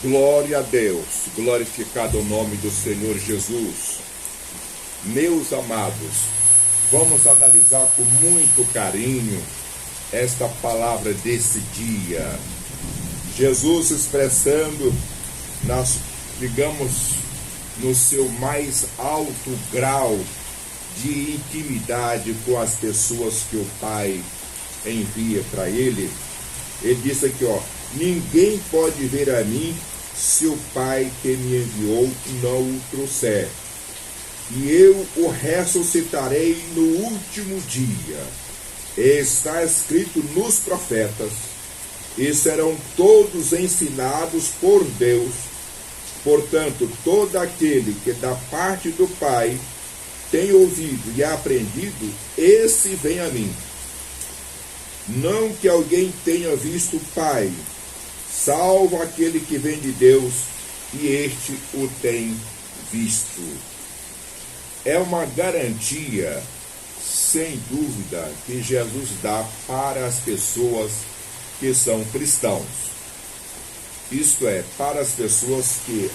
Glória a Deus, glorificado o nome do Senhor Jesus. Meus amados, vamos analisar com muito carinho esta palavra desse dia. Jesus expressando, digamos, no seu mais alto grau de intimidade com as pessoas que o Pai envia para ele. Ele disse aqui, ninguém pode vir a mim se o Pai que me enviou não o trouxer. E eu o ressuscitarei no último dia. Está escrito nos profetas, e serão todos ensinados por Deus. Portanto, todo aquele que da parte do Pai tem ouvido e aprendido, esse vem a mim. Não que alguém tenha visto o Pai, salvo aquele que vem de Deus, e este o tem visto. É uma garantia, sem dúvida, que Jesus dá para as pessoas que são cristãos. Isto é, para as pessoas que,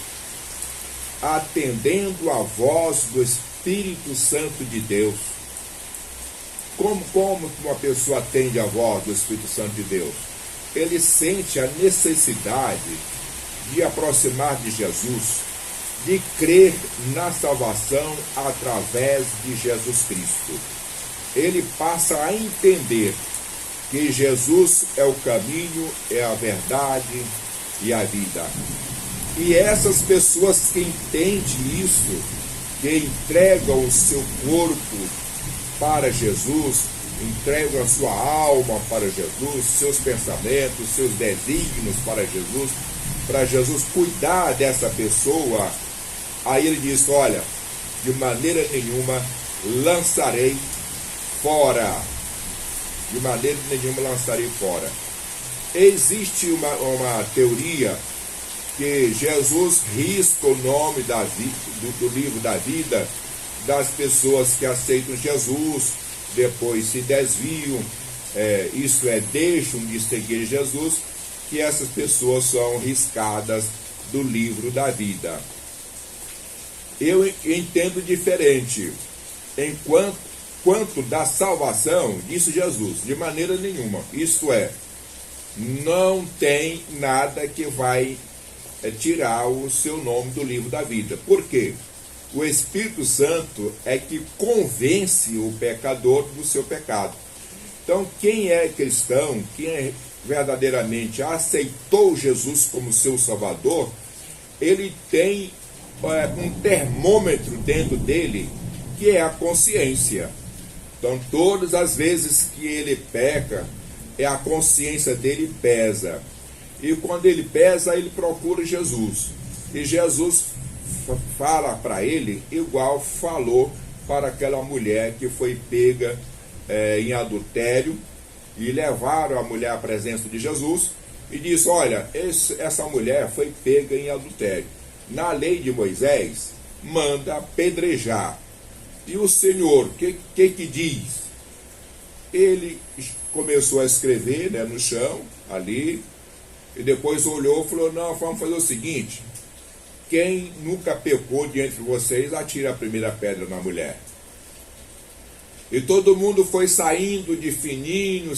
atendendo à voz do Espírito Santo de Deus, como uma pessoa atende à voz do Espírito Santo de Deus? Ele sente a necessidade de aproximar de Jesus, de crer na salvação através de Jesus Cristo. Ele passa a entender que Jesus é o caminho, é a verdade e a vida. E essas pessoas que entendem isso, que entregam o seu corpo para Jesus, entregam a sua alma para Jesus, seus pensamentos, seus desígnios para Jesus cuidar dessa pessoa, aí ele diz, olha, de maneira nenhuma lançarei fora. De maneira nenhuma lançarei fora. Existe uma teoria que Jesus risca o nome do livro da vida das pessoas que aceitam Jesus, depois se desviam, isso é, deixam de seguir Jesus, que essas pessoas são riscadas do livro da vida. Eu entendo diferente. Quanto da salvação, disse Jesus, de maneira nenhuma. Isto é, não tem nada que vai tirar o seu nome do livro da vida. Por quê? O Espírito Santo é que convence o pecador do seu pecado. Então, quem é cristão, quem verdadeiramente aceitou Jesus como seu Salvador, ele tem um termômetro dentro dele, que é a consciência. Então, todas as vezes que ele peca, a consciência dele pesa. E quando ele pesa, ele procura Jesus. E Jesus fala para ele igual falou para aquela mulher que foi pega em adultério, e levaram a mulher à presença de Jesus e disse, olha, essa mulher foi pega em adultério. Na lei de Moisés, manda apedrejar. E o Senhor, o que diz? Ele começou a escrever, no chão, ali, e depois olhou e falou, não, vamos fazer o seguinte, quem nunca pecou diante de vocês, atira a primeira pedra na mulher. E todo mundo foi saiu de fininho,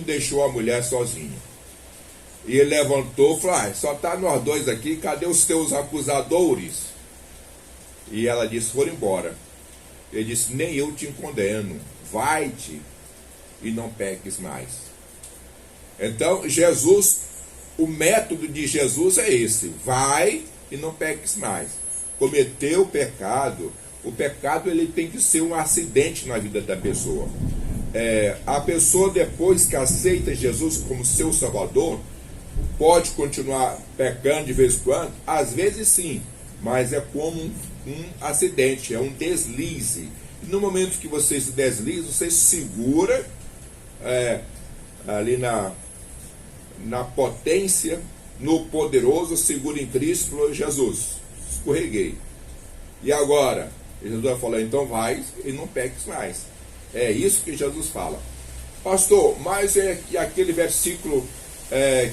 deixou a mulher sozinha. E ele levantou e falou, só está nós dois aqui, cadê os teus acusadores? E ela disse, foram embora. Ele disse, nem eu te condeno, vai-te e não peques mais. Então, Jesus, o método de Jesus é esse, vai e não peques mais. Cometeu o pecado ele tem que ser um acidente na vida da pessoa. A pessoa, depois que aceita Jesus como seu Salvador, pode continuar pecando de vez em quando? Às vezes sim, mas é como um acidente, é um deslize. E no momento que você se desliza, você se segura ali na potência, no poderoso, segura em Cristo, falou, Jesus, escorreguei. E agora? Jesus vai falar, então vai e não peques mais. É isso que Jesus fala. Pastor, mas é aquele versículo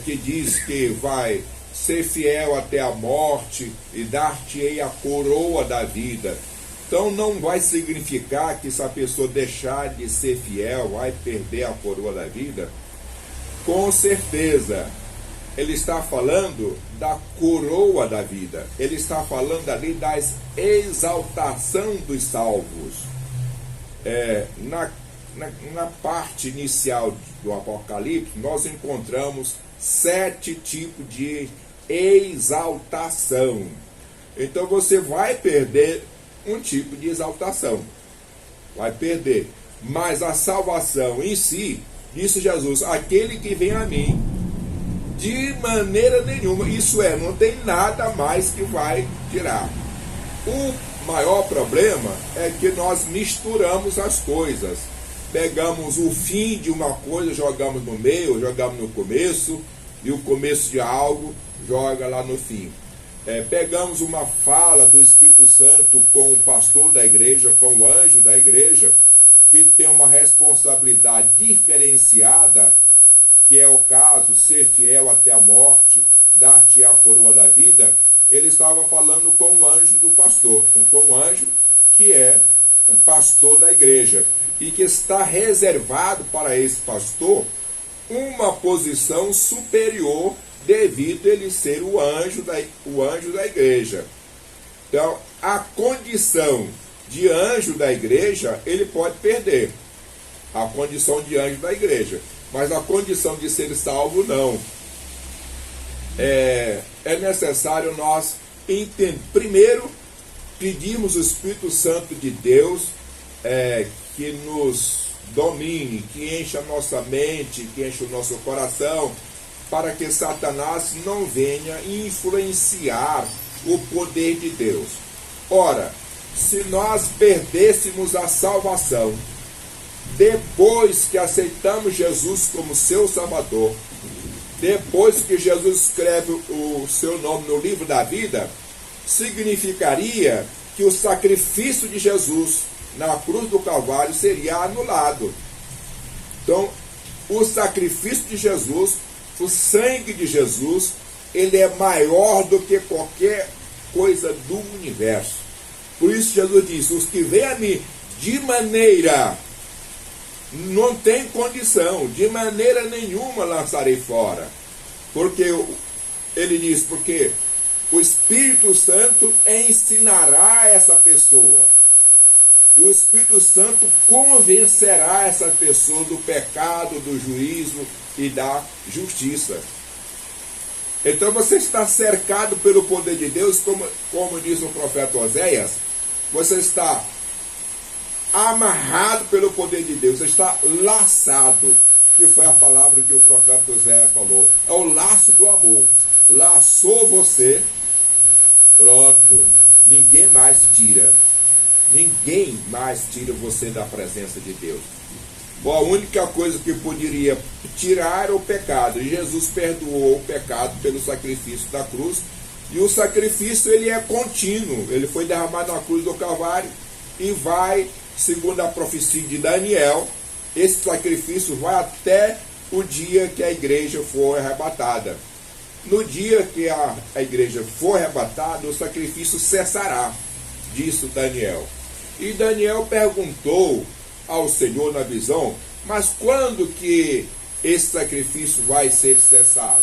que diz que vai ser fiel até a morte e dar-te-ei a coroa da vida. Então não vai significar que se a pessoa deixar de ser fiel, vai perder a coroa da vida. Com certeza, ele está falando da coroa da vida. Ele está falando ali da exaltação dos salvos. Na parte inicial do Apocalipse, nós encontramos 7 tipos de exaltação. Então você vai perder um tipo de exaltação. Vai perder. Mas a salvação em si, disse Jesus, aquele que vem a mim, de maneira nenhuma, isso é, não tem nada mais que vai tirar. O maior problema é que nós misturamos as coisas. Pegamos o fim de uma coisa, jogamos no meio, jogamos no começo, e o começo de algo joga lá no fim. Pegamos uma fala do Espírito Santo com o pastor da igreja, com o anjo da igreja, que tem uma responsabilidade diferenciada, que é o caso, ser fiel até a morte, dar-te a coroa da vida. Ele estava falando com o anjo do pastor, com o anjo que é pastor da igreja, e que está reservado para esse pastor uma posição superior, devido a ele ser o anjo da igreja. Então, a condição de anjo da igreja, ele pode perder. A condição de anjo da igreja. Mas a condição de ser salvo, não. É necessário nós primeiro pedirmos o Espírito Santo de Deus que nos domine, que encha a nossa mente, que encha o nosso coração, para que Satanás não venha influenciar o poder de Deus. Ora, se nós perdêssemos a salvação, depois que aceitamos Jesus como seu Salvador, depois que Jesus escreve o seu nome no livro da vida, significaria que o sacrifício de Jesus na cruz do Calvário seria anulado. Então, o sacrifício de Jesus, o sangue de Jesus, ele é maior do que qualquer coisa do universo. Por isso Jesus disse, os que vêm a mim de maneira, não tem condição, de maneira nenhuma lançarei fora. Porque ele diz, porque o Espírito Santo ensinará essa pessoa. E o Espírito Santo convencerá essa pessoa do pecado, do juízo e da justiça. Então você está cercado pelo poder de Deus, como diz o profeta Oséias, você está amarrado pelo poder de Deus, você está laçado, que foi a palavra que o profeta Oséias falou. É o laço do amor. Laçou você, pronto, ninguém mais tira. Ninguém mais tira você da presença de Deus. Bom, a única coisa que poderia tirar era o pecado. E Jesus perdoou o pecado pelo sacrifício da cruz. E o sacrifício, ele é contínuo. Ele foi derramado na cruz do Calvário e vai, segundo a profecia de Daniel, esse sacrifício vai até o dia que a igreja for arrebatada. No dia que a igreja for arrebatada, o sacrifício cessará, disse Daniel. E Daniel perguntou ao Senhor na visão, mas quando que esse sacrifício vai ser cessado?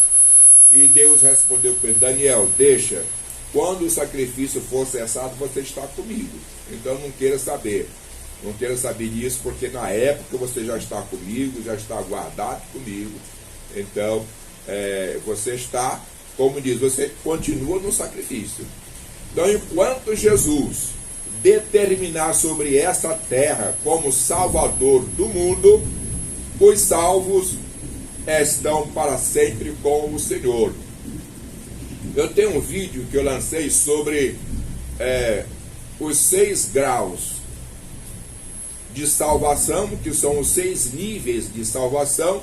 E Deus respondeu para ele, Daniel, deixa, quando o sacrifício for cessado, você está comigo. Então não queira saber disso, porque na época você já está comigo, já está guardado comigo. Então, você está, como diz, você continua no sacrifício. Então, enquanto Jesus determinar sobre essa terra como Salvador do mundo, os salvos estão para sempre com o Senhor. Eu tenho um vídeo que eu lancei sobre os 6 graus de salvação, que são os 6 níveis de salvação,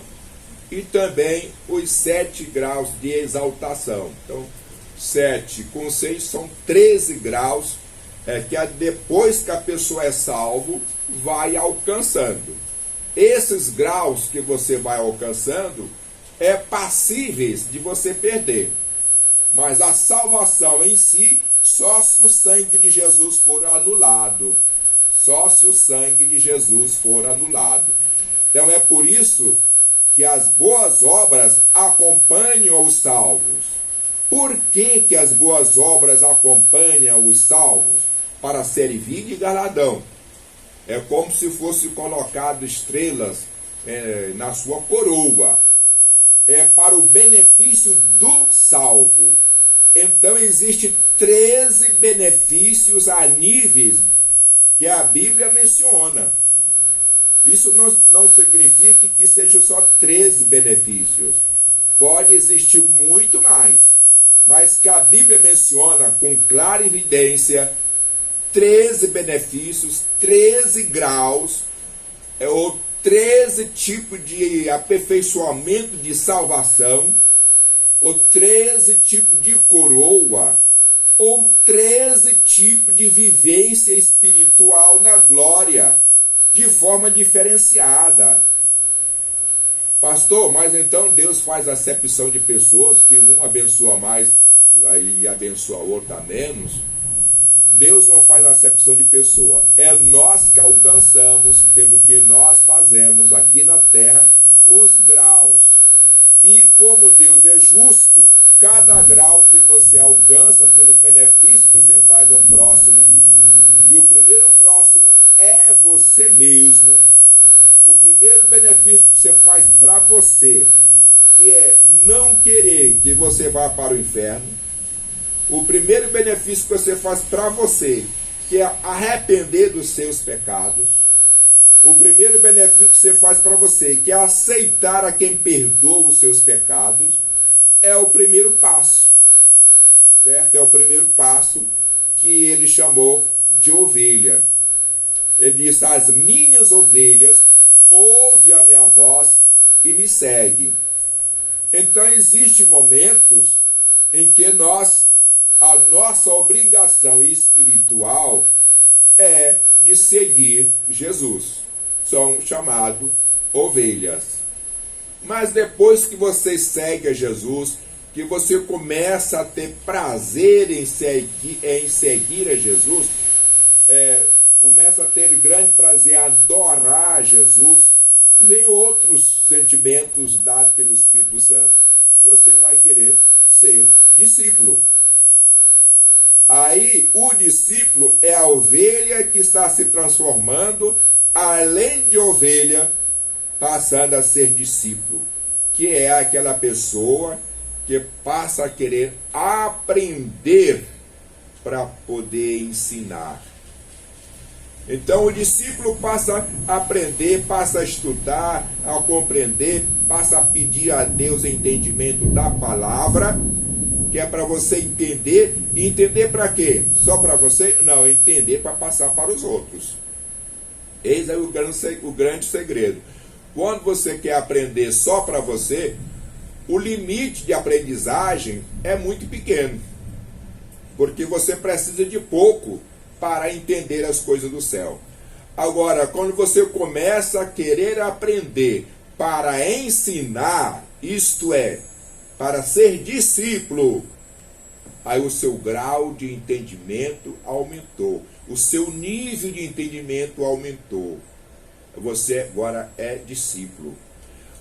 e também os 7 graus de exaltação. Então, 7 com 6 são 13 graus que depois que a pessoa é salvo, vai alcançando. Esses graus que você vai alcançando passíveis de você perder. Mas a salvação em si, só se o sangue de Jesus for anulado. Só se o sangue de Jesus for anulado. Então é por isso que as boas obras acompanham os salvos. Por que que as boas obras acompanham os salvos? Para servir de galardão. É como se fosse colocado estrelas na sua coroa. É para o benefício do salvo. Então existe 13 benefícios a níveis que a Bíblia menciona. Isso não significa que sejam só 13 benefícios. Pode existir muito mais. Mas que a Bíblia menciona com clara evidência 13 benefícios, 13 graus, ou 13 tipos de aperfeiçoamento de salvação, ou 13 tipos de coroa, ou 13 tipos de vivência espiritual na glória, de forma diferenciada. Pastor, mas então Deus faz acepção de pessoas, que um abençoa mais e abençoa o outro a menos? Deus não faz acepção de pessoa. É nós que alcançamos, pelo que nós fazemos aqui na terra, os graus. E como Deus é justo, cada grau que você alcança, pelos benefícios que você faz ao próximo, e o primeiro próximo é você mesmo. O primeiro benefício que você faz para você, que é não querer que você vá para o inferno. O primeiro benefício que você faz para você, que é arrepender dos seus pecados. O primeiro benefício que você faz para você, que é aceitar a quem perdoa os seus pecados, é o primeiro passo. Certo? É o primeiro passo que ele chamou de ovelha. Ele disse: as minhas ovelhas ouve a minha voz e me segue. Então existem momentos em que a nossa obrigação espiritual é de seguir Jesus. São chamados ovelhas. Mas depois que você segue a Jesus, que você começa a ter prazer em seguir a Jesus, começa a ter grande prazer em adorar Jesus, vem outros sentimentos dados pelo Espírito Santo. Você vai querer ser discípulo. Aí o discípulo é a ovelha que está se transformando, além de ovelha, passando a ser discípulo, que é aquela pessoa que passa a querer aprender para poder ensinar. Então o discípulo passa a aprender, passa a estudar, a compreender, passa a pedir a Deus entendimento da palavra, que é para você entender. E entender para quê? Só para você? Não, entender para passar para os outros. Eis aí o grande segredo. Quando você quer aprender só para você, o limite de aprendizagem é muito pequeno, porque você precisa de pouco para entender as coisas do céu. Agora, quando você começa a querer aprender para ensinar, isto é, para ser discípulo, aí o seu grau de entendimento aumentou, o seu nível de entendimento aumentou. Você agora é discípulo.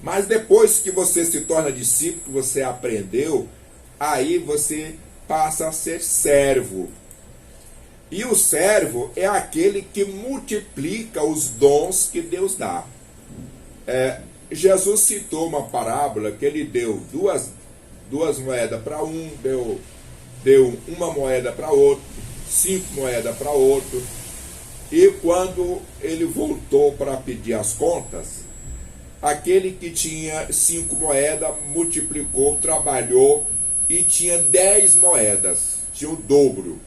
Mas depois que você se torna discípulo, você aprendeu, aí você passa a ser servo. E o servo é aquele que multiplica os dons que Deus dá. Jesus citou uma parábola que ele deu duas moedas para um, deu uma moeda para outro, 5 moedas para outro. E quando ele voltou para pedir as contas, aquele que tinha 5 moedas multiplicou, trabalhou e tinha 10 moedas, tinha o dobro.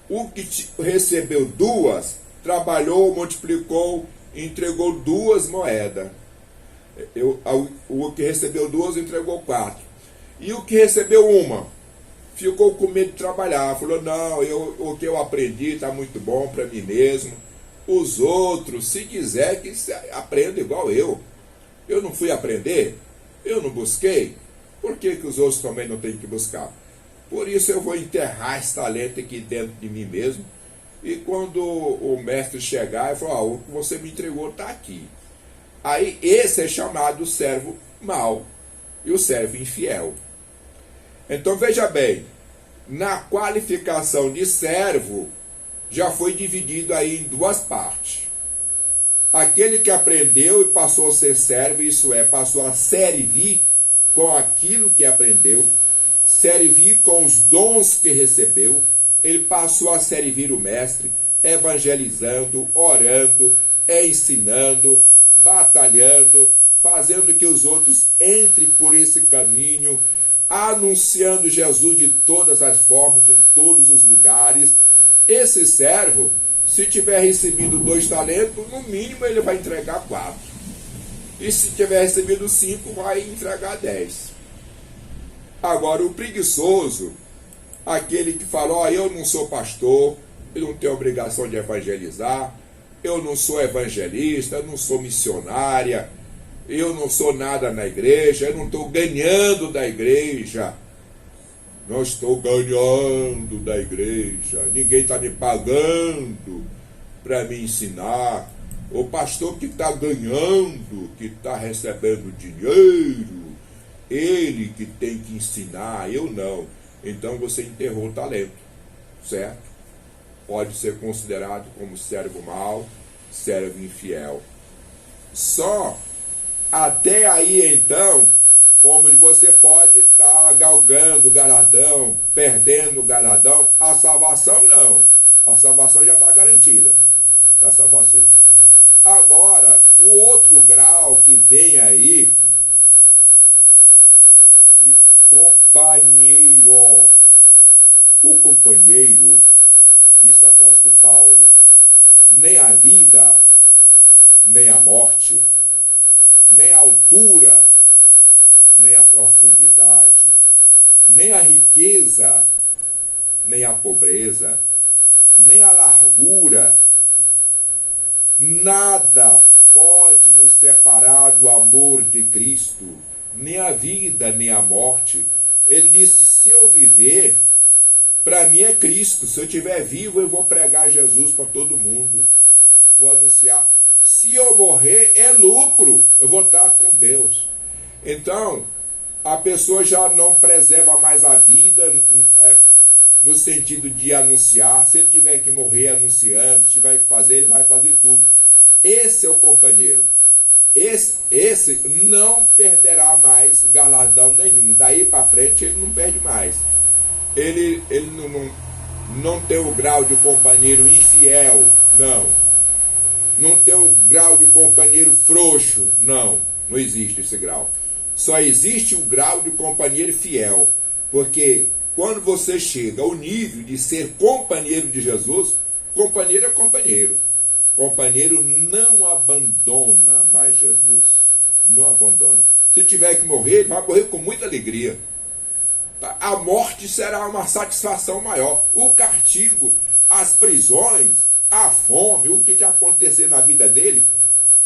O que recebeu 2, trabalhou, multiplicou, entregou 2 moedas. O que recebeu 2 entregou 4. E o que recebeu 1 ficou com medo de trabalhar. Falou: não, o que eu aprendi está muito bom para mim mesmo. Os outros, se quiser, que aprenda igual eu. Eu não fui aprender, eu não busquei. Por que os outros também não têm que buscar? Por isso eu vou enterrar esse talento aqui dentro de mim mesmo. E quando o mestre chegar, eu falo, o que você me entregou está aqui. Aí esse é chamado servo mau e o servo infiel. Então veja bem, na qualificação de servo, já foi dividido aí em duas partes. Aquele que aprendeu e passou a ser servo, isso é, passou a servir com aquilo que aprendeu, servir com os dons que recebeu, ele passou a servir o mestre, evangelizando, orando, ensinando, batalhando, fazendo que os outros entrem por esse caminho, anunciando Jesus de todas as formas, em todos os lugares. Esse servo, se tiver recebido 2 talentos, no mínimo ele vai entregar 4. E se tiver recebido 5, vai entregar 10. Agora, o preguiçoso, aquele que fala, eu não sou pastor, eu não tenho obrigação de evangelizar, eu não sou evangelista, eu não sou missionária, eu não sou nada na igreja, eu não estou ganhando da igreja. Não estou ganhando da igreja, ninguém está me pagando para me ensinar. O pastor que está ganhando, que está recebendo dinheiro, ele que tem que ensinar, eu não. Então você enterrou o talento, certo? Pode ser considerado como servo mau, servo infiel. Só até aí então, como você pode estar galgando o galardão, perdendo o galardão, a salvação não. A salvação já está garantida. Está salvação. Agora, o outro grau que vem aí de companheiro. O companheiro, disse o apóstolo Paulo, nem a vida, nem a morte, nem a altura, nem a profundidade, nem a riqueza, nem a pobreza, nem a largura, nada pode nos separar do amor de Cristo, nem a vida, nem a morte. Ele disse, se eu viver, para mim é Cristo. Se eu estiver vivo, eu vou pregar Jesus para todo mundo. Vou anunciar. Se eu morrer, é lucro. Eu vou estar com Deus. Então, a pessoa já não preserva mais a vida no sentido de anunciar. Se ele tiver que morrer anunciando, se tiver que fazer, ele vai fazer tudo. Esse é o companheiro. Esse não perderá mais galardão nenhum. Daí para frente ele não perde mais. Ele não tem o grau de companheiro infiel, não. Não tem o grau de companheiro frouxo, não. Não existe esse grau. Só existe o grau de companheiro fiel. Porque quando você chega ao nível de ser companheiro de Jesus, companheiro é companheiro. Companheiro não abandona mais Jesus. Não abandona. Se tiver que morrer, ele vai morrer com muita alegria. A morte será uma satisfação maior. O castigo, as prisões, a fome, o que acontecer na vida dele,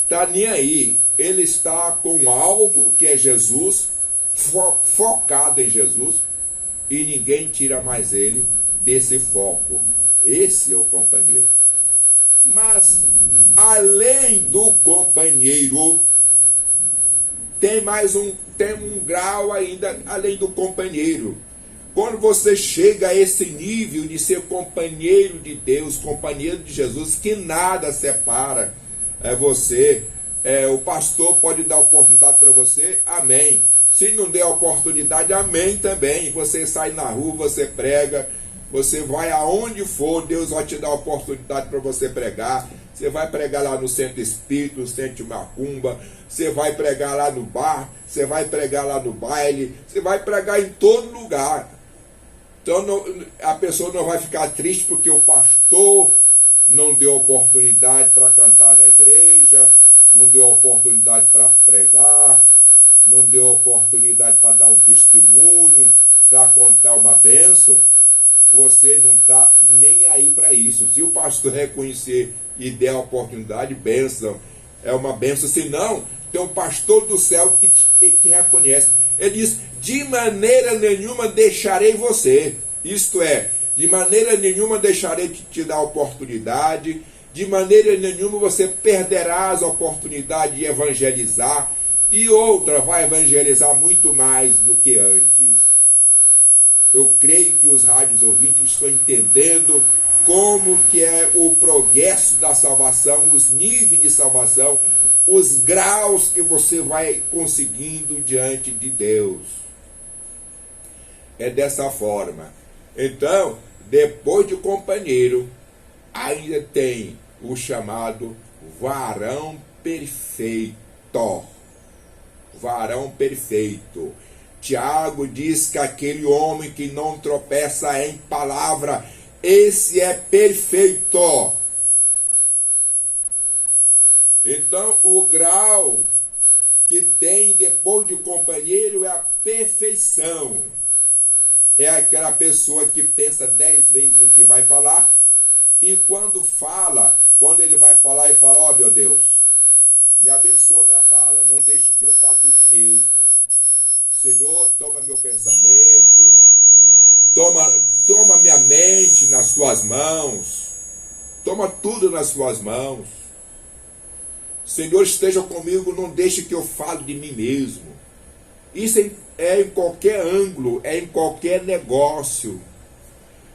está nem aí. Ele está com um alvo, que é Jesus, focado em Jesus, e ninguém tira mais ele desse foco. Esse é o companheiro. Mas, além do companheiro, tem um grau ainda, além do companheiro. Quando você chega a esse nível de ser companheiro de Deus, companheiro de Jesus, que nada separa você, o pastor pode dar oportunidade para você, amém. Se não der oportunidade, amém também. Você sai na rua, você prega, você vai aonde for, Deus vai te dar oportunidade para você pregar. Você vai pregar lá no centro espírita, no centro de macumba, você vai pregar lá no bar, você vai pregar lá no baile, você vai pregar em todo lugar. Então a pessoa não vai ficar triste porque o pastor não deu oportunidade para cantar na igreja, não deu oportunidade para pregar, não deu oportunidade para dar um testemunho, para contar uma bênção. Você não está nem aí para isso. Se o pastor reconhecer e der a oportunidade, bênção, é uma bênção. Se não, Tem um pastor do céu que reconhece. Ele diz: de maneira nenhuma deixarei você. Isto é, de maneira nenhuma deixarei de te dar oportunidade. De maneira nenhuma você perderá as oportunidades de evangelizar. E outra, vai evangelizar muito mais do que antes. Eu creio que os rádios ouvintes estão entendendo como que é o progresso da salvação, os níveis de salvação, os graus que você vai conseguindo diante de Deus. É dessa forma. Então, depois de companheiro, ainda tem o chamado varão perfeito. Varão perfeito. Tiago diz que aquele homem que não tropeça em palavra, esse é perfeito. Então, o grau que tem depois de companheiro é a perfeição. É aquela pessoa que pensa 10 vezes no que vai falar, e quando ele vai falar, ele fala: ó, meu Deus, me abençoa minha fala, não deixe que eu fale de mim mesmo. Senhor, toma meu pensamento, toma minha mente nas tuas mãos, toma tudo nas tuas mãos. Senhor, esteja comigo, não deixe que eu fale de mim mesmo. Isso é em qualquer ângulo, é em qualquer negócio.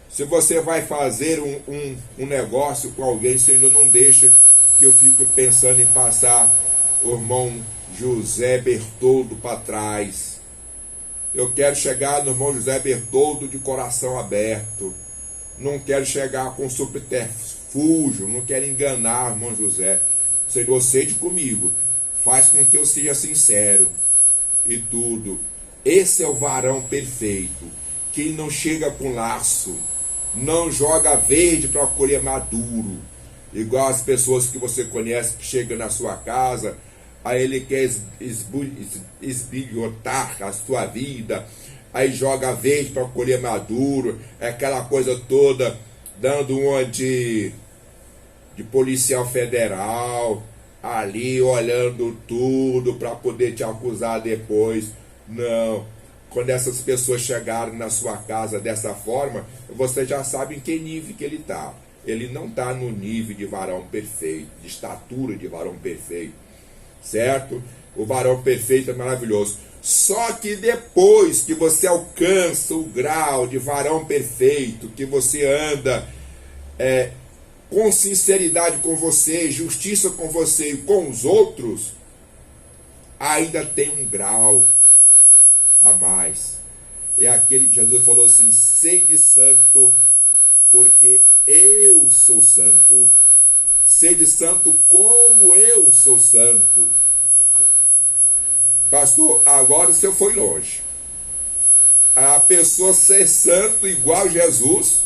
Se você vai fazer um negócio com alguém, Senhor, não deixa que eu fique pensando em passar o irmão José Bertoldo para trás. Eu quero chegar no irmão José Bertoldo de coração aberto. Não quero chegar com subterfúgio, não quero enganar o irmão José. Senhor, sede comigo, faz com que eu seja sincero e tudo. Esse é o varão perfeito, que não chega com laço, não joga verde para colher maduro, igual as pessoas que você conhece que chegam na sua casa, aí ele quer esbilhotar a sua vida, aí joga verde para colher maduro, é aquela coisa toda, dando uma de policial federal, ali olhando tudo para poder te acusar depois. Não. Quando essas pessoas chegarem na sua casa dessa forma, você já sabe em que nível que ele está. Ele não está no nível de varão perfeito, de estatura de varão perfeito, certo? O varão perfeito é maravilhoso. Só que depois que você alcança o grau de varão perfeito, que você anda com sinceridade com você, justiça com você e com os outros, ainda tem um grau a mais. É aquele que Jesus falou assim: sede santo, porque eu sou santo. Sede santo como eu sou santo. Pastor, agora você foi longe. A pessoa ser santo igual Jesus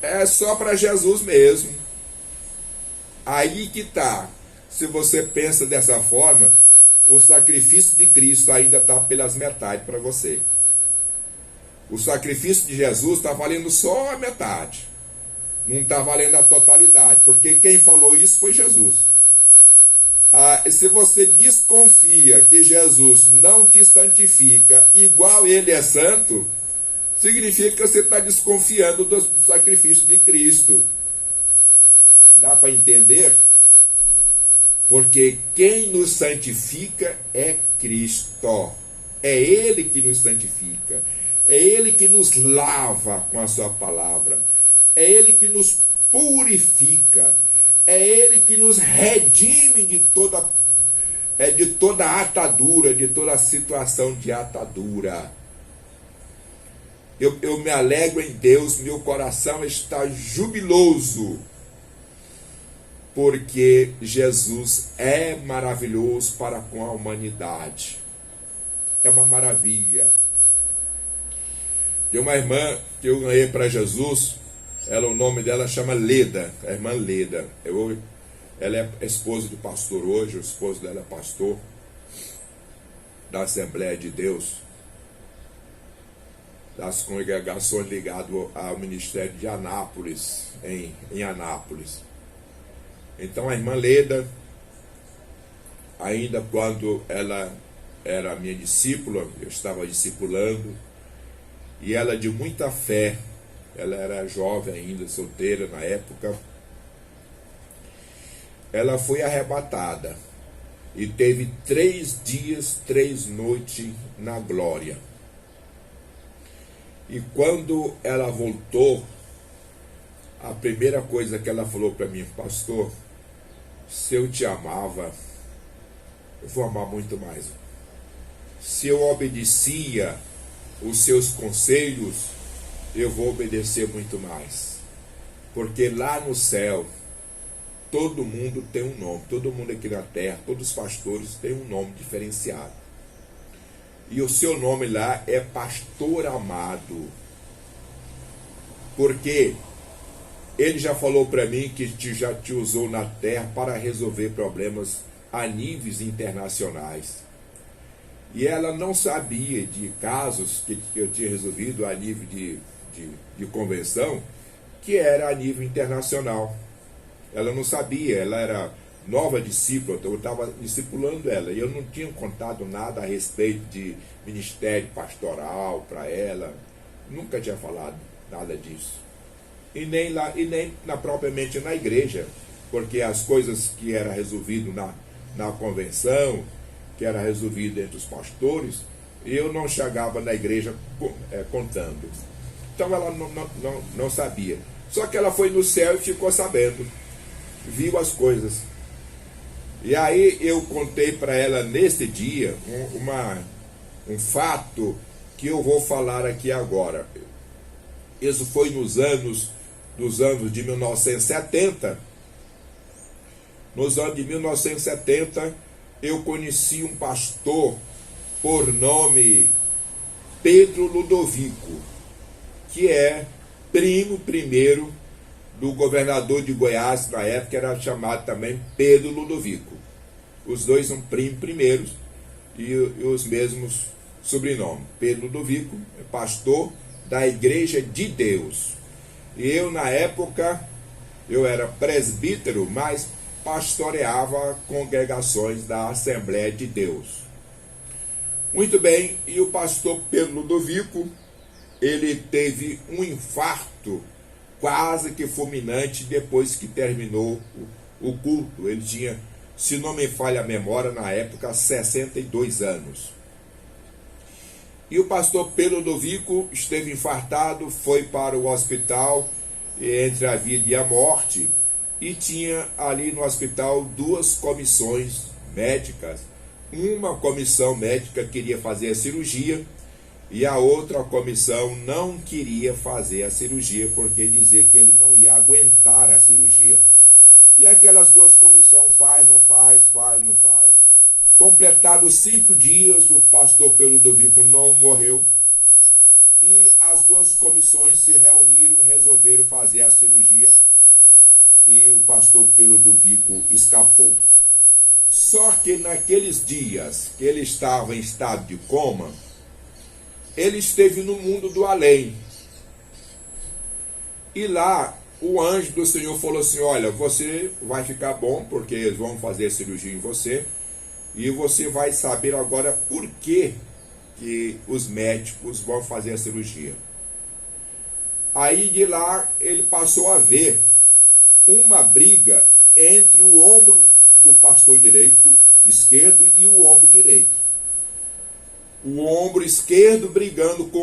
é só para Jesus mesmo. Aí que está. Se você pensa dessa forma, o sacrifício de Cristo ainda está pelas metades para você. O sacrifício de Jesus está valendo só a metade. Não está valendo a totalidade. Porque quem falou isso foi Jesus. Se você desconfia que Jesus não te santifica igual ele é santo, significa que você está desconfiando do sacrifício de Cristo. Dá para entender? Porque quem nos santifica é Cristo. É Ele que nos santifica. É Ele que nos lava com a sua palavra. É Ele que nos purifica. É Ele que nos redime de toda atadura, de toda situação de atadura. Eu me alegro em Deus, meu coração está jubiloso, porque Jesus é maravilhoso para com a humanidade. É uma maravilha. Tem uma irmã que eu ganhei para Jesus, o nome dela chama Leda, a irmã Leda. Ela é esposa do pastor hoje, o esposo dela é pastor da Assembleia de Deus, das congregações ligadas ao ministério de Anápolis, em Anápolis. Então a irmã Leda, ainda quando ela era minha discípula, eu estava discipulando, e ela de muita fé, ela era jovem ainda, solteira na época, ela foi arrebatada e teve 3 dias, 3 noites na glória. E quando ela voltou, a primeira coisa que ela falou para mim: pastor, se eu te amava, eu vou amar muito mais. Se eu obedecia os seus conselhos, eu vou obedecer muito mais. Porque lá no céu, todo mundo tem um nome. Todo mundo aqui na terra, todos os pastores têm um nome diferenciado. E o seu nome lá é Pastor Amado. Porque ele já falou para mim que já te usou na terra para resolver problemas a níveis internacionais. E ela não sabia de casos que eu tinha resolvido a nível de convenção, que era a nível internacional. Ela não sabia, ela era nova discípula, eu estava discipulando ela, e eu não tinha contado nada a respeito de ministério pastoral para ela, nunca tinha falado nada disso. E nem propriamente na igreja, porque as coisas que era resolvido na convenção, que era resolvido entre os pastores, eu não chegava na igreja contando. Então ela não sabia. Só que ela foi no céu e ficou sabendo, viu as coisas. E aí eu contei para ela neste dia um fato que eu vou falar aqui agora. Isso foi nos anos de 1970. Nos anos de 1970, eu conheci um pastor por nome Pedro Ludovico, que é primo primeiro do governador de Goiás, na época era chamado também Pedro Ludovico. Os dois são primos primeiros e os mesmos sobrenomes. Pedro Ludovico é pastor da Igreja de Deus. E eu, na época, eu era presbítero, mas pastoreava congregações da Assembleia de Deus. Muito bem, e o pastor Pedro Ludovico, ele teve um infarto quase que fulminante depois que terminou o culto. Ele tinha, se não me falha a memória, na época, 62 anos. E o pastor Pedro Ludovico esteve infartado, foi para o hospital entre a vida e a morte, e tinha ali no hospital 2 comissões médicas. Uma comissão médica queria fazer a cirurgia e a outra comissão não queria fazer a cirurgia porque dizia que ele não ia aguentar a cirurgia. E aquelas 2 comissões faz, não faz. Completados 5 dias, o pastor Pedro Ludovico não morreu e as 2 comissões se reuniram e resolveram fazer a cirurgia e o pastor Pedro Ludovico escapou. Só que naqueles dias que ele estava em estado de coma, ele esteve no mundo do além. E lá o anjo do Senhor falou assim: olha, você vai ficar bom porque eles vão fazer a cirurgia em você. E você vai saber agora por que os médicos vão fazer a cirurgia. Aí de lá ele passou a ver uma briga entre o ombro do pastor esquerdo e o ombro direito. O ombro esquerdo brigando com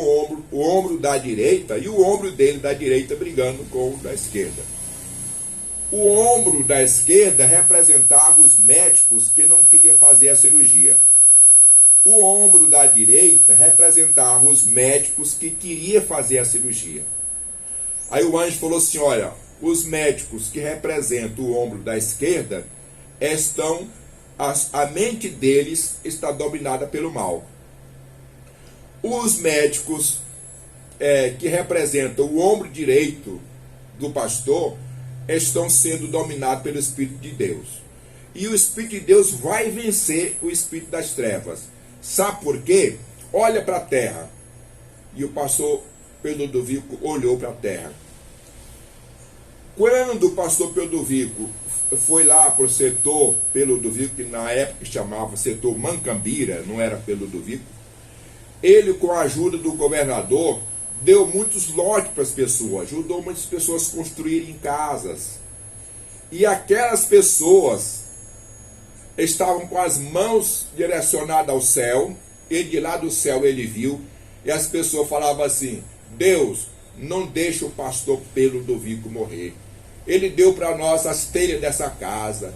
o ombro da direita e o ombro dele da direita brigando com o da esquerda. O ombro da esquerda representava os médicos que não queriam fazer a cirurgia. O ombro da direita representava os médicos que queriam fazer a cirurgia. Aí o anjo falou assim: olha, os médicos que representam o ombro da esquerda a mente deles está dominada pelo mal. Os médicos que representam o ombro direito do pastor estão sendo dominados pelo Espírito de Deus. E o Espírito de Deus vai vencer o Espírito das trevas. Sabe por quê? Olha para a terra. E o pastor Pedro Ludovico olhou para a terra. Quando o pastor Peludovico foi lá para o setor Peludovico, que na época chamava setor Mancambira, não era Peludovico, ele, com a ajuda do governador, deu muitos lotes para as pessoas, ajudou muitas pessoas a construírem casas. E aquelas pessoas estavam com as mãos direcionadas ao céu, e de lá do céu ele viu, e as pessoas falavam assim: Deus, não deixa o pastor Peludovico morrer. Ele deu para nós as telhas dessa casa.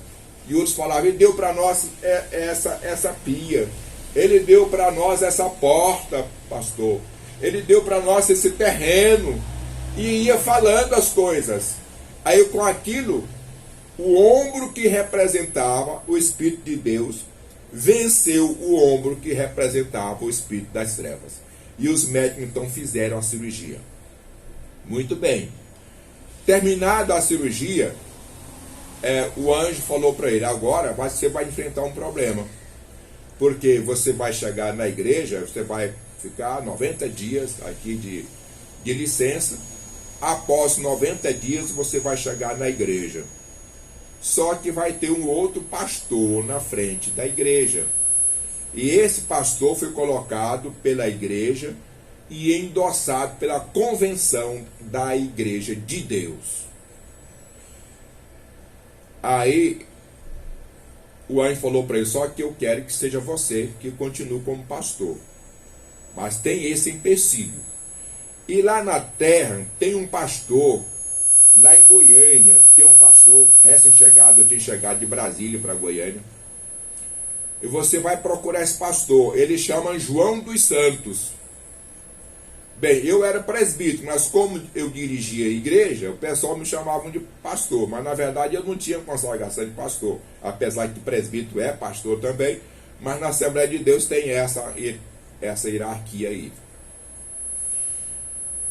E outros falavam: ele deu para nós essa pia. Ele deu para nós essa porta, pastor. Ele deu para nós esse terreno. E ia falando as coisas. Aí com aquilo, o ombro que representava o Espírito de Deus venceu o ombro que representava o Espírito das trevas. E os médicos então fizeram a cirurgia. Muito bem. Terminada a cirurgia, o anjo falou para ele: agora você vai enfrentar um problema. Porque você vai chegar na igreja, você vai ficar 90 dias aqui de licença. Após 90 dias você vai chegar na igreja. Só que vai ter um outro pastor na frente da igreja. E esse pastor foi colocado pela igreja e endossado pela convenção da igreja de Deus. Aí o anjo falou para ele: só que eu quero que seja você que continue como pastor. Mas tem esse empecilho. E lá na terra tem um pastor, lá em Goiânia, tem um pastor recém-chegado, eu tinha chegado de Brasília para Goiânia. E você vai procurar esse pastor, ele chama João dos Santos. Bem, eu era presbítero, mas como eu dirigia a igreja, o pessoal me chamava de pastor, mas na verdade eu não tinha consagração de pastor, apesar que presbítero é pastor também, mas na Assembleia de Deus tem essa hierarquia aí.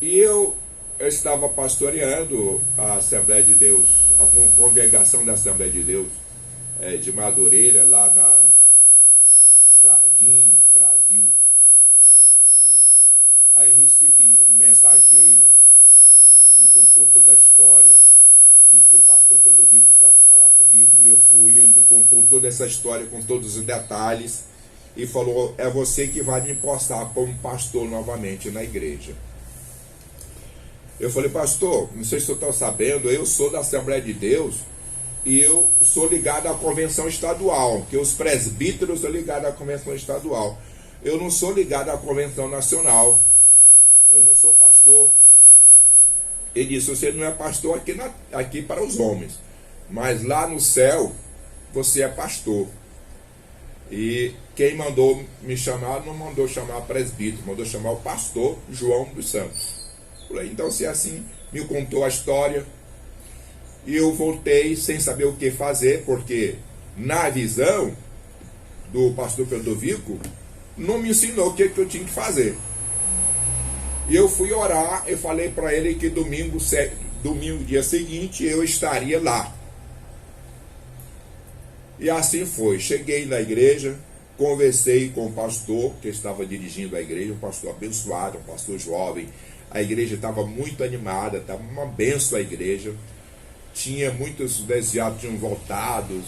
E eu estava pastoreando a Assembleia de Deus, a congregação da Assembleia de Deus de Madureira, lá na Jardim Brasil. Aí recebi um mensageiro, me contou toda a história, e que o pastor Peludovico precisava falar comigo. E eu fui, ele me contou toda essa história com todos os detalhes, e falou: é você que vai me postar como pastor novamente na igreja. Eu falei: pastor, não sei se o senhor está sabendo, eu sou da Assembleia de Deus, e eu sou ligado à convenção estadual, que os presbíteros são ligados à convenção estadual. Eu não sou ligado à convenção nacional. Eu não sou pastor. Ele disse: você não é pastor aqui para os homens, mas lá no céu você é pastor. E quem mandou me chamar não mandou chamar presbítero, mandou chamar o pastor João dos Santos. Falei: então, se é assim, me contou a história. E eu voltei sem saber o que fazer, porque na visão do pastor Peludovico não me ensinou o que eu tinha que fazer. E eu fui orar, eu falei para ele que domingo, dia seguinte, eu estaria lá. E assim foi. Cheguei na igreja, conversei com o pastor que estava dirigindo a igreja, um pastor abençoado, um pastor jovem. A igreja estava muito animada, estava uma benção a igreja. Tinha muitos desviados, tinham voltado,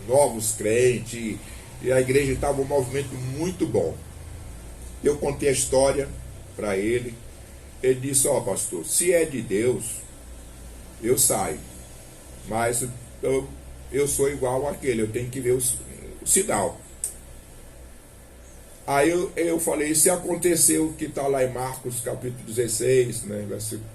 novos crentes, e a igreja estava um movimento muito bom. Eu contei a história para ele. Ele disse: ó, pastor, se é de Deus, eu saio. Mas eu sou igual àquele, eu tenho que ver o sinal. Aí eu falei: se aconteceu o que está lá em Marcos capítulo 16, né, versículo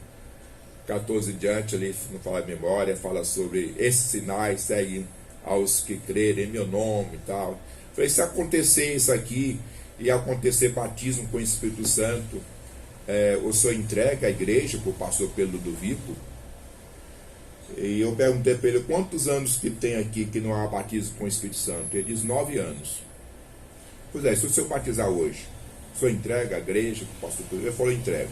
14 diante, ali, não fala a memória, fala sobre esses sinais seguem aos que crerem em meu nome e tal. Falei: se acontecer isso aqui, e acontecer batismo com o Espírito Santo, o senhor entrega a igreja para o pastor Peludovico? E eu perguntei para ele: quantos anos que tem aqui que não há batismo com o Espírito Santo? Ele diz: 9 anos. Pois é, se o senhor batizar hoje, o senhor entrega a igreja para o pastor Peludovico? Ele falou: entrego.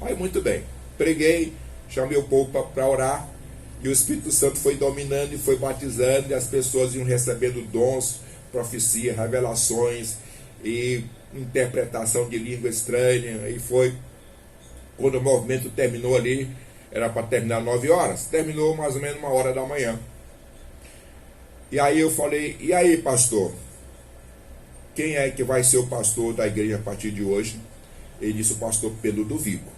Aí, muito bem, preguei, chamei o povo para orar, e o Espírito Santo foi dominando e foi batizando, e as pessoas iam recebendo dons, profecia, revelações e interpretação de língua estranha. E foi quando o movimento terminou ali, Era para terminar 9 horas, terminou mais ou menos 1 hora da manhã. E aí eu falei, e aí, pastor? Quem é que vai ser o pastor da igreja a partir de hoje? Ele disse, o pastor Pedro do Vico.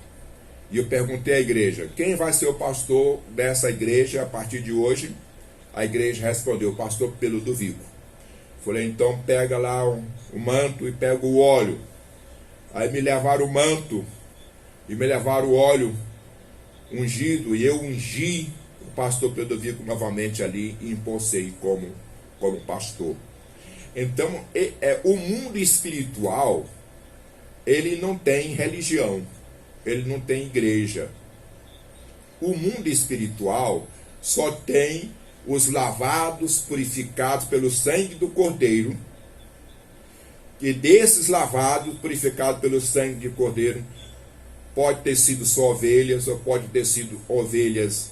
E eu perguntei à igreja, quem vai ser o pastor dessa igreja a partir de hoje? A igreja respondeu, o pastor Pedro do Vico. Falei, então pega lá o manto e pega o óleo. Aí me levaram o manto e me levaram o óleo ungido, e eu ungi o pastor Pedro Vico novamente ali e impulsei como pastor. Então, o mundo espiritual, ele não tem religião, ele não tem igreja. O mundo espiritual só tem os lavados, purificados pelo sangue do Cordeiro, e desses lavados, purificados pelo sangue do Cordeiro, pode ter sido só ovelhas, ou pode ter sido ovelhas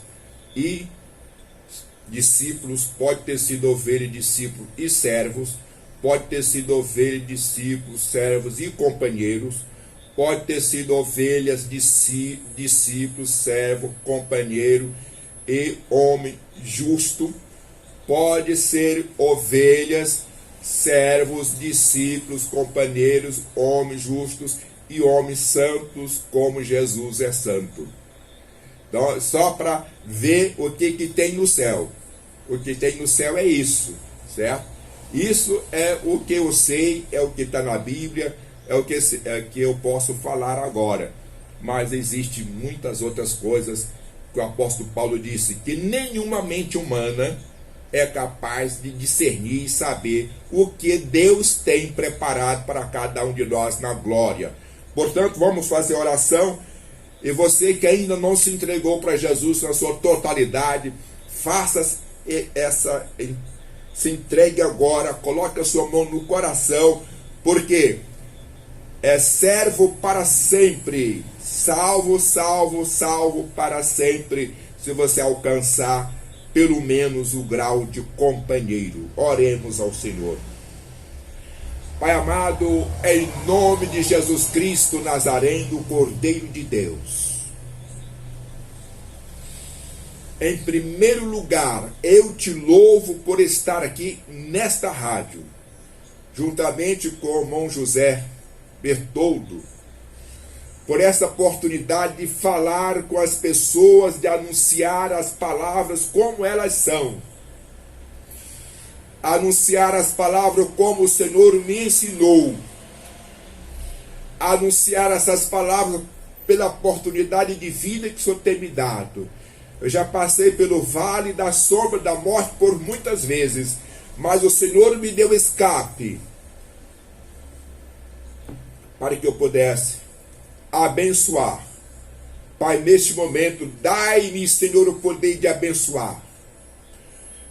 e discípulos, pode ter sido ovelha, discípulos e servos, pode ter sido ovelha, discípulos, servos e companheiros, pode ter sido ovelhas, discípulos, servo, companheiro e homem justo, pode ser ovelhas, servos, discípulos, companheiros, homens justos e homens santos, como Jesus é santo. Então, só para ver o que tem no céu. O que tem no céu é isso, certo? Isso é o que eu sei, é o que está na Bíblia, é o que eu posso falar agora. Mas existem muitas outras coisas que o apóstolo Paulo disse, que nenhuma mente humana é capaz de discernir e saber o que Deus tem preparado para cada um de nós na glória. Portanto, vamos fazer oração. E você que ainda não se entregou para Jesus na sua totalidade, faça se entregue agora, coloque a sua mão no coração, porque é servo para sempre, salvo, salvo, salvo para sempre, se você alcançar pelo menos o grau de companheiro. Oremos ao Senhor. Pai amado, em nome de Jesus Cristo Nazareno, o Cordeiro de Deus, em primeiro lugar, eu te louvo por estar aqui nesta rádio, juntamente com o irmão José Bertoldo, por essa oportunidade de falar com as pessoas, de anunciar as palavras como elas são. Anunciar as palavras como o Senhor me ensinou. Anunciar essas palavras pela oportunidade de vida que o Senhor tem me dado. Eu já passei pelo vale da sombra da morte por muitas vezes, mas o Senhor me deu escape para que eu pudesse abençoar. Pai, neste momento, dai-me, Senhor, o poder de abençoar.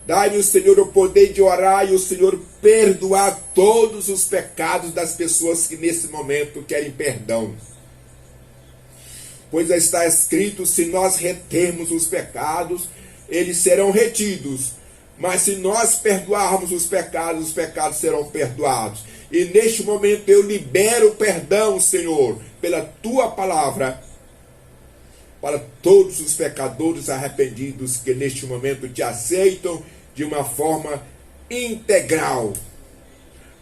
Dai-me, Senhor, o poder de orar e o Senhor perdoar todos os pecados das pessoas que nesse momento querem perdão. Pois está escrito, se nós retemos os pecados, eles serão retidos. Mas se nós perdoarmos os pecados serão perdoados. E neste momento eu libero o perdão, Senhor, pela Tua palavra, para todos os pecadores arrependidos que neste momento te aceitam de uma forma integral.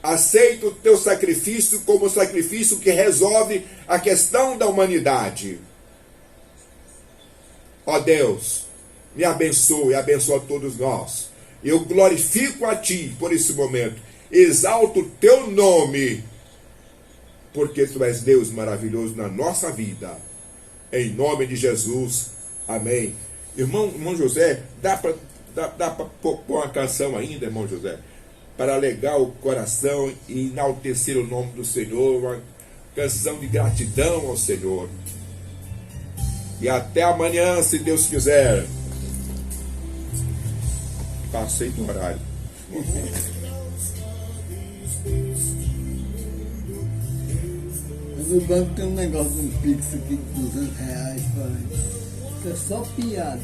Aceita o Teu sacrifício como o sacrifício que resolve a questão da humanidade. Ó Deus, me abençoe, abençoa todos nós. Eu glorifico a Ti por esse momento. Exalto o Teu nome, porque Tu és Deus maravilhoso na nossa vida. Em nome de Jesus. Amém. Irmão José, dá para pôr uma canção ainda, irmão José? Para alegar o coração e enaltecer o nome do Senhor. Uma canção de gratidão ao Senhor. E até amanhã, se Deus quiser. Passei do horário. No banco tem um negócio de um Pix aqui de R$200 para isso é só piada.